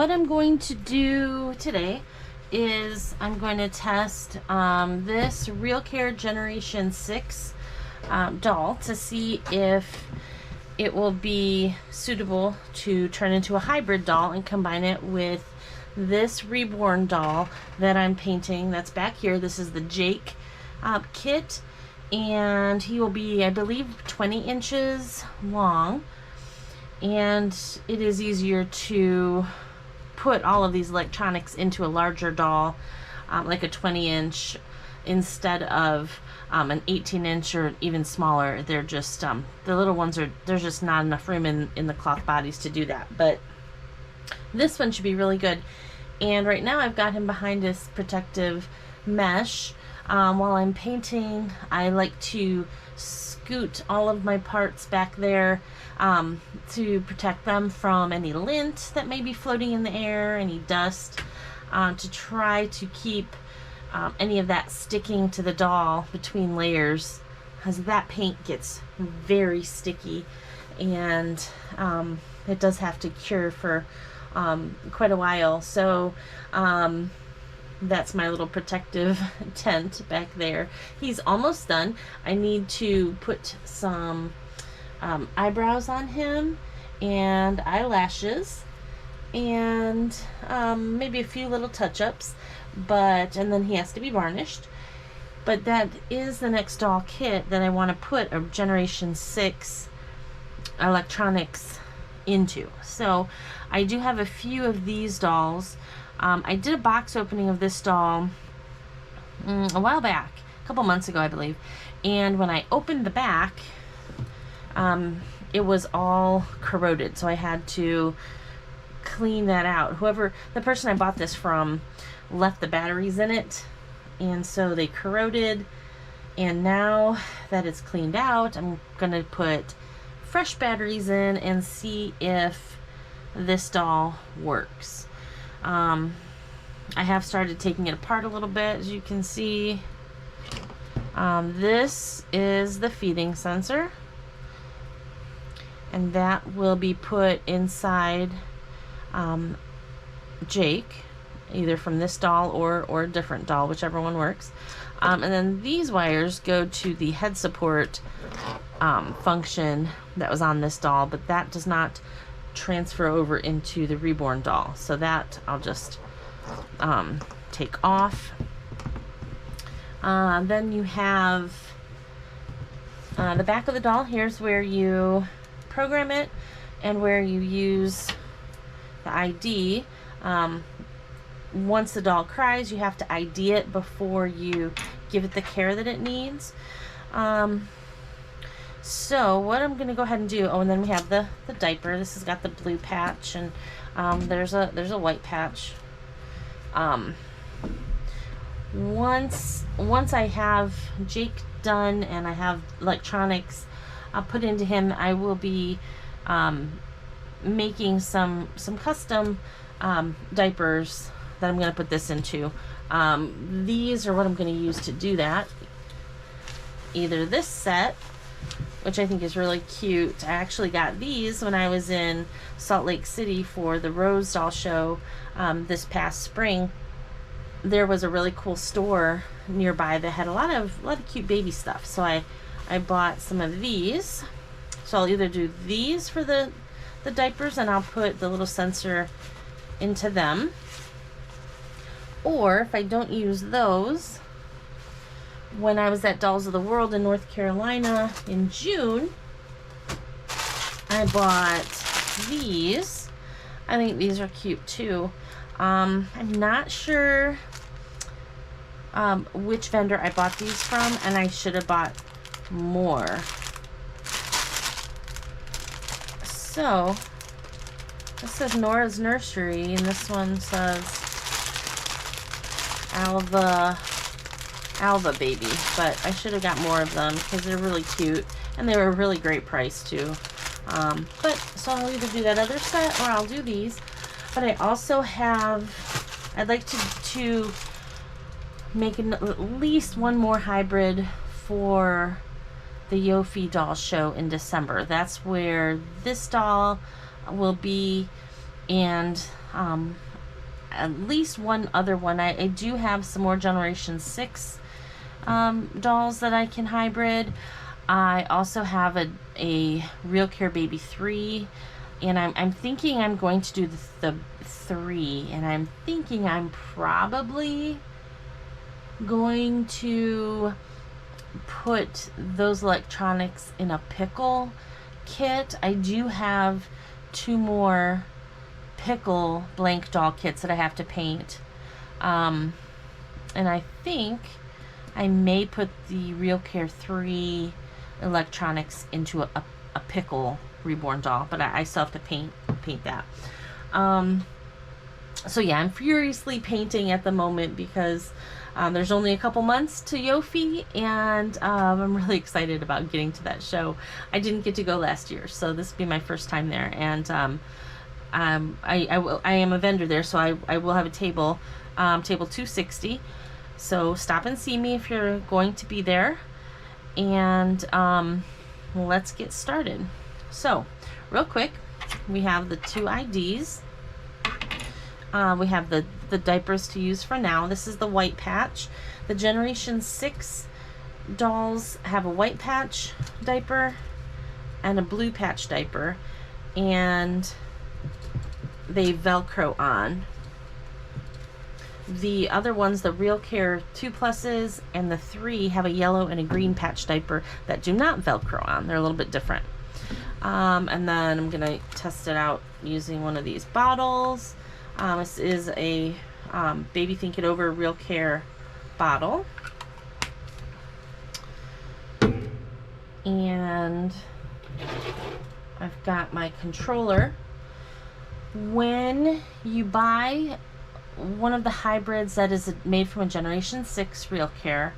what I'm going to do today is I'm going to test this RealCare Generation 6 doll to see if it will be suitable to turn into a hybrid doll and combine it with this Reborn doll that I'm painting that's back here. This is the Jake kit, and he will be, I believe, 20 inches long, and it is easier to put all of these electronics into a larger doll, like a 20-inch instead of an 18-inch or even smaller. They're just the little ones there's just not enough room in the cloth bodies to do that, but this one should be really good. And right now I've got him behind this protective mesh. While I'm painting, I like to scoot all of my parts back there to protect them from any lint that may be floating in the air, any dust, to try to keep any of that sticking to the doll between layers, because that paint gets very sticky, and it does have to cure for quite a while. So that's my little protective tent back there. He's almost done. I need to put some eyebrows on him and eyelashes and maybe a few little touch-ups, and then he has to be varnished. But that is the next doll kit that I want to put a Generation 6 electronics into. So I do have a few of these dolls. I did a box opening of this doll a while back, a couple months ago I believe, and when I opened the back, it was all corroded, so I had to clean that out. The person I bought this from left the batteries in it, and so they corroded, and now that it's cleaned out, I'm gonna put fresh batteries in and see if this doll works. I have started taking it apart a little bit, as you can see. This is the feeding sensor, and that will be put inside Jake, either from this doll or a different doll, whichever one works. And then these wires go to the head support function that was on this doll, but that does not transfer over into the Reborn doll, so that I'll just take off. Then you have the back of the doll. Here's where you program it and where you use the ID. Once the doll cries, you have to ID it before you give it the care that it needs. So what I'm going to go ahead and do, and then we have the diaper. This has got the blue patch, and there's a white patch. Once I have Jake done and I have electronics put into him, I will be making some custom diapers that I'm going to put this into. These are what I'm going to use to do that. Either this set, which I think is really cute. I actually got these when I was in Salt Lake City for the Rose Doll Show this past spring. There was a really cool store nearby that had a lot of cute baby stuff. So I bought some of these. So I'll either do these for the diapers, and I'll put the little sensor into them. Or if I don't use those, when I was at Dolls of the World in North Carolina in June, I bought these. I think these are cute too. I'm not sure which vendor I bought these from, and I should have bought more. So this says Nora's Nursery, and this one says Alva Baby, but I should have got more of them because they're really cute and they were a really great price too. So I'll either do that other set or I'll do these. But I also I'd like to make at least one more hybrid for the Yophi doll show in December. That's where this doll will be, and at least one other one. I do have some more Generation 6 dolls that I can hybrid. I also have a RealCare Baby 3, and I'm thinking I'm going to do the 3, and I'm thinking I'm probably going to put those electronics in a pickle kit. I do have 2 more pickle blank doll kits that I have to paint, and I think I may put the RealCare 3 electronics into a pickle Reborn doll, but I still have to paint that. So yeah, I'm furiously painting at the moment because there's only a couple months to Yophi, and I'm really excited about getting to that show. I didn't get to go last year, so this will be my first time there, and I am a vendor there, so I will have a table, table 260. So stop and see me if you're going to be there, and let's get started. So real quick, we have the 2 IDs. We have the diapers to use for now. This is the white patch. The Generation 6 dolls have a white patch diaper and a blue patch diaper, and they Velcro on. The other ones, the RealCare 2 pluses and the 3, have a yellow and a green patch diaper that do not Velcro on. They're a little bit different. And then I'm gonna test it out using one of these bottles. This is a Baby Think It Over RealCare bottle. And I've got my controller. When you buy one of the hybrids that is made from a Generation 6 RealCare,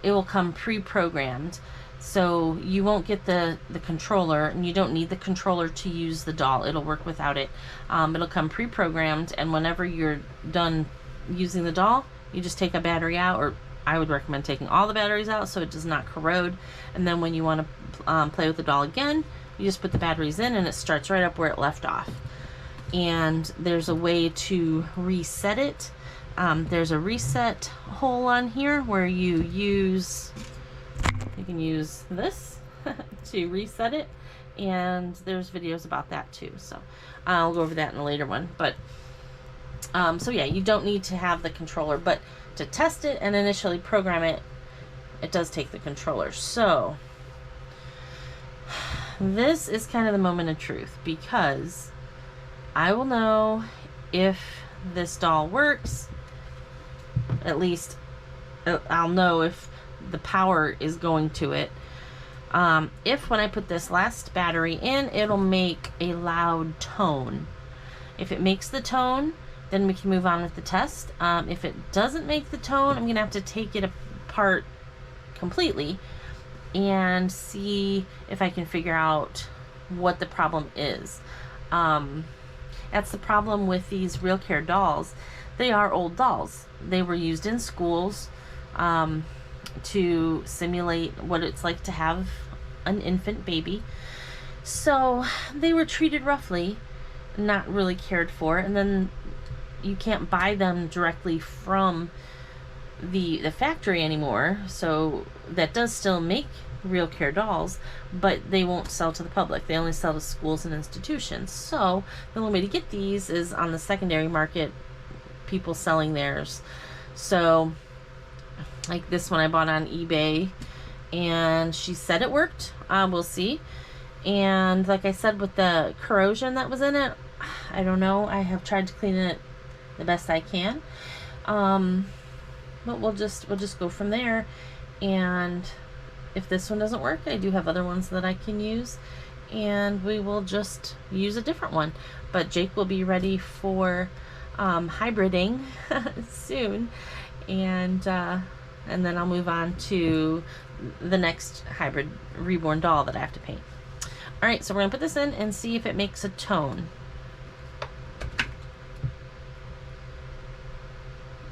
it will come pre-programmed. So you won't get the controller, and you don't need the controller to use the doll. It'll work without it. It'll come pre-programmed, and whenever you're done using the doll, you just take a battery out, or I would recommend taking all the batteries out so it does not corrode. And then when you want to play with the doll again, you just put the batteries in, and it starts right up where it left off. And there's a way to reset it. There's a reset hole on here where you can use this to reset it, and there's videos about that too, so I'll go over that in a later one. But so yeah, you don't need to have the controller, but to test it and initially program it, it does take the controller. So this is kind of the moment of truth, because I will know if this doll works. At least I'll know if the power is going to it. If when I put this last battery in, it'll make a loud tone. If it makes the tone, then we can move on with the test. If it doesn't make the tone, I'm gonna have to take it apart completely and see if I can figure out what the problem is. That's the problem with these RealCare dolls. They are old dolls. They were used in schools to simulate what it's like to have an infant baby. So they were treated roughly, not really cared for, and then you can't buy them directly from the factory anymore. So that does still make RealCare dolls, but they won't sell to the public. They only sell to schools and institutions. So the only way to get these is on the secondary market, people selling theirs. So like this one I bought on eBay, and she said it worked. We'll see. And like I said, with the corrosion that was in it, I don't know. I have tried to clean it the best I can. But we'll just go from there. And if this one doesn't work, I do have other ones that I can use, and we will just use a different one. But Jake will be ready for hybriding soon, and then I'll move on to the next hybrid Reborn doll that I have to paint. All right, so we're gonna put this in and see if it makes a tone.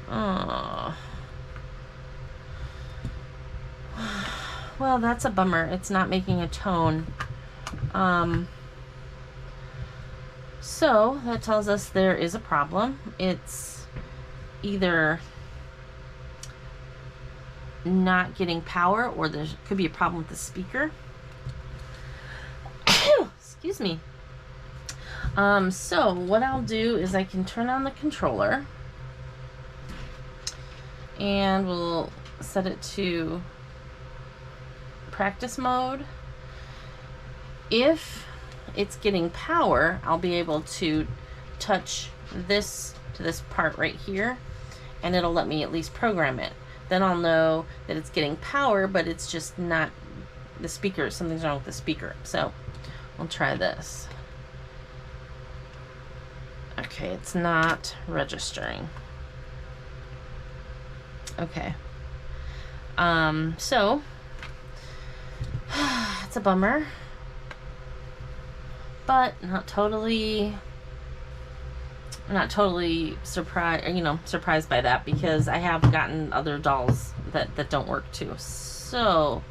Oh. Well, that's a bummer. It's not making a tone. So that tells us there is a problem. It's either not getting power, or there could be a problem with the speaker. Excuse me. So what I'll do is I can turn on the controller, and we'll set it to practice mode. If it's getting power, I'll be able to touch this to this part right here, and it'll let me at least program it. Then I'll know that it's getting power, but it's just not the speaker. Something's wrong with the speaker. So I'll try this. Okay, it's not registering. Okay. So it's a bummer, but not totally surprised by that, because I have gotten other dolls that don't work too. So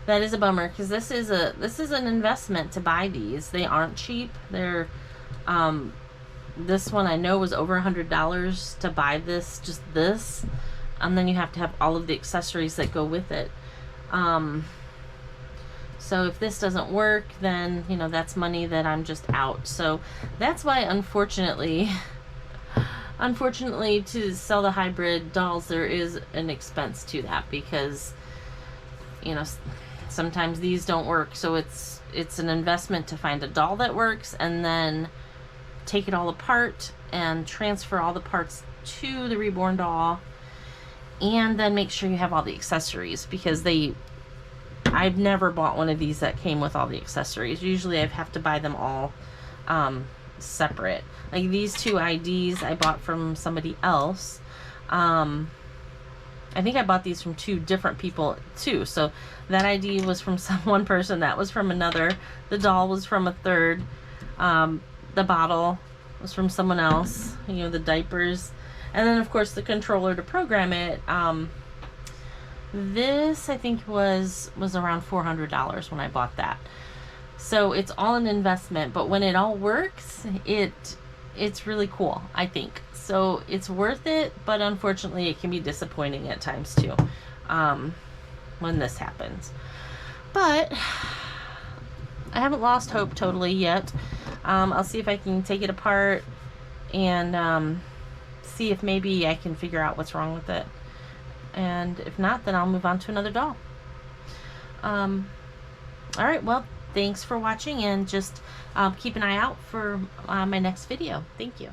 that is a bummer, because this is an investment to buy these. They aren't cheap. They're this one I know was over $100 to buy this, just this, and then you have to have all of the accessories that go with it. So if this doesn't work, then that's money that I'm just out. So that's why, unfortunately, to sell the hybrid dolls, there is an expense to that, because sometimes these don't work. So it's an investment to find a doll that works, and then take it all apart and transfer all the parts to the Reborn doll, and then make sure you have all the accessories, because I've never bought one of these that came with all the accessories. Usually I have to buy them all separate. Like these two IDs I bought from somebody else. I think I bought these from 2 different people too. So that ID was from one person, that was from another, the doll was from a third, the bottle was from someone else, the diapers, and then of course the controller to program it. This I think was around $400 when I bought that. So it's all an investment, but when it all works, it's really cool, I think. So it's worth it, but unfortunately it can be disappointing at times too, when this happens. But I haven't lost hope totally yet. I'll see if I can take it apart and see if maybe I can figure out what's wrong with it. And if not, then I'll move on to another doll. Alright, well, thanks for watching, and just keep an eye out for my next video. Thank you.